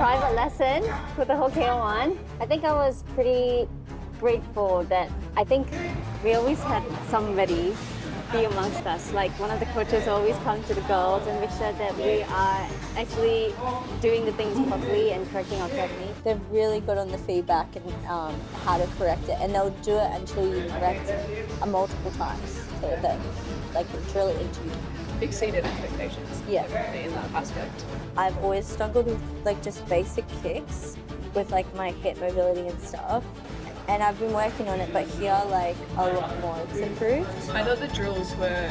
private lesson with the whole KO1. I think I was pretty grateful that I think we always had somebody be amongst us. Like one of the coaches always come to the girls and make sure that we are actually doing the things properly and correcting our technique. They're really good on the feedback and how to correct it, and they'll do it until you correct it multiple times. So that like drill it into you. Exceeded expectations. Yeah. In that aspect. I've always struggled with like just basic kicks with like my hip mobility and stuff. And I've been working on it, but here like a lot more it's improved. I thought the drills were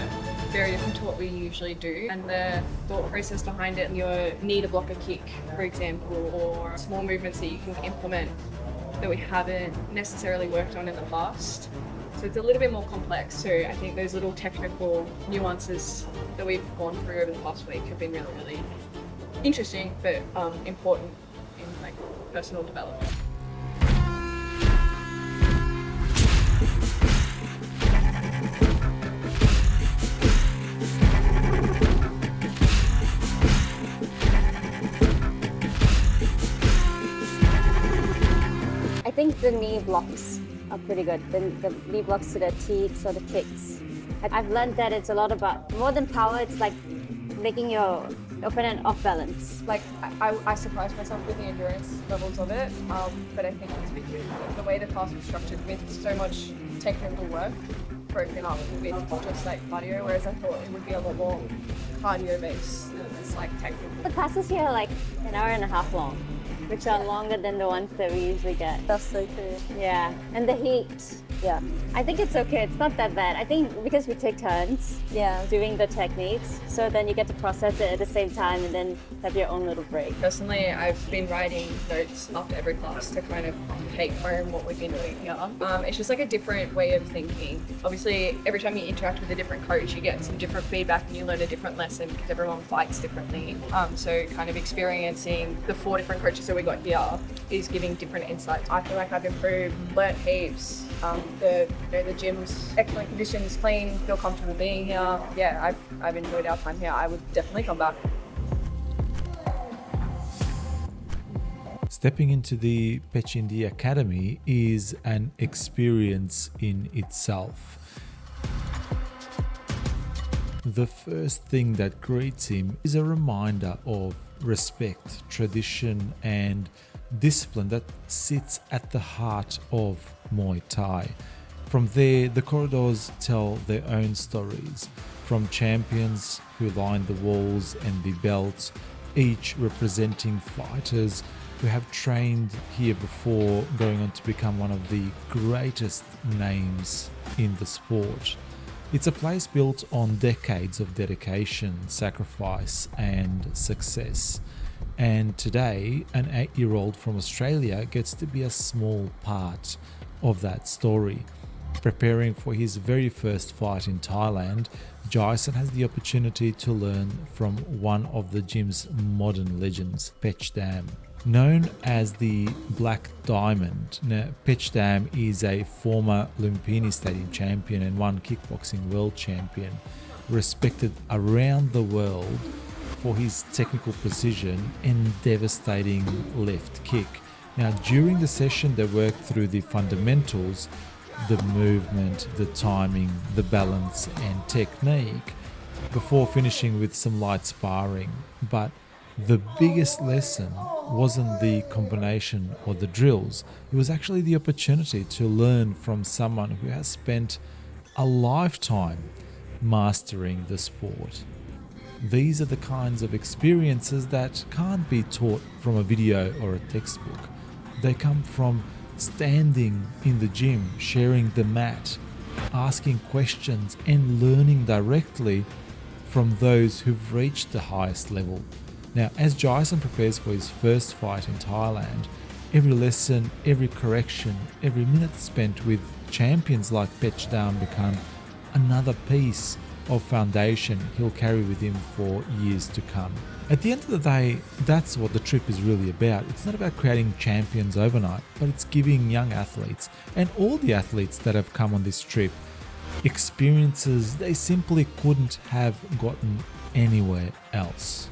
very different to what we usually do, and the thought process behind it, your knee to block a kick, for example, or small movements that you can implement that we haven't necessarily worked on in the past. So it's a little bit more complex. So I think those little technical nuances that we've gone through over the past week have been really, really interesting, but important in like personal development. I think the knee blocks are pretty good. The knee blocks to the teeth or the kicks. I've learned that it's a lot about more than power. It's like making your opponent off balance. Like I surprised myself with the endurance levels of it, but I think it's because the way the class was structured with so much technical work broken up with just like cardio, whereas I thought it would be a lot more cardio based than this like technical. The classes here are like an hour and a half long, which are longer than the ones that we usually get. That's so true. Yeah, and the heat. Yeah. I think it's okay. It's not that bad. I think because we take turns doing the techniques, so then you get to process it at the same time and then have your own little break. Personally, I've been writing notes after every class to kind of take home what we've been doing here. It's just like a different way of thinking. Obviously, every time you interact with a different coach, you get some different feedback and you learn a different lesson because everyone fights differently. So kind of experiencing the 4 different coaches that we got here is giving different insights. I feel like I've improved, learnt heaps. The gym's excellent conditions, clean, feel comfortable being here. Yeah, I've enjoyed our time here. I would definitely come back. Stepping into the Pechindi Academy is an experience in itself. The first thing that greets him is a reminder of respect, tradition, and discipline that sits at the heart of Muay Thai. From there, the corridors tell their own stories, from champions who line the walls and the belts, each representing fighters who have trained here before going on to become one of the greatest names in the sport. It's a place built on decades of dedication, sacrifice, and success. And today, an 8-year-old from Australia gets to be a small part of that story. Preparing for his very first fight in Thailand, Jason has the opportunity to learn from one of the gym's modern legends, Pechdam. Known as the Black Diamond, Pechdam is a former Lumpini Stadium champion and one kickboxing world champion, respected around the world for his technical precision and devastating left kick. Now, during the session, they worked through the fundamentals, the movement, the timing, the balance, and technique, before finishing with some light sparring. But the biggest lesson wasn't the combination or the drills. It was actually the opportunity to learn from someone who has spent a lifetime mastering the sport. These are the kinds of experiences that can't be taught from a video or a textbook. They come from standing in the gym, sharing the mat, asking questions and learning directly from those who've reached the highest level. Now, as Jason prepares for his first fight in Thailand, every lesson, every correction, every minute spent with champions like Pechdam become another piece of foundation he'll carry with him for years to come. At the end of the day, that's what the trip is really about. It's not about creating champions overnight, but it's giving young athletes and all the athletes that have come on this trip experiences they simply couldn't have gotten anywhere else.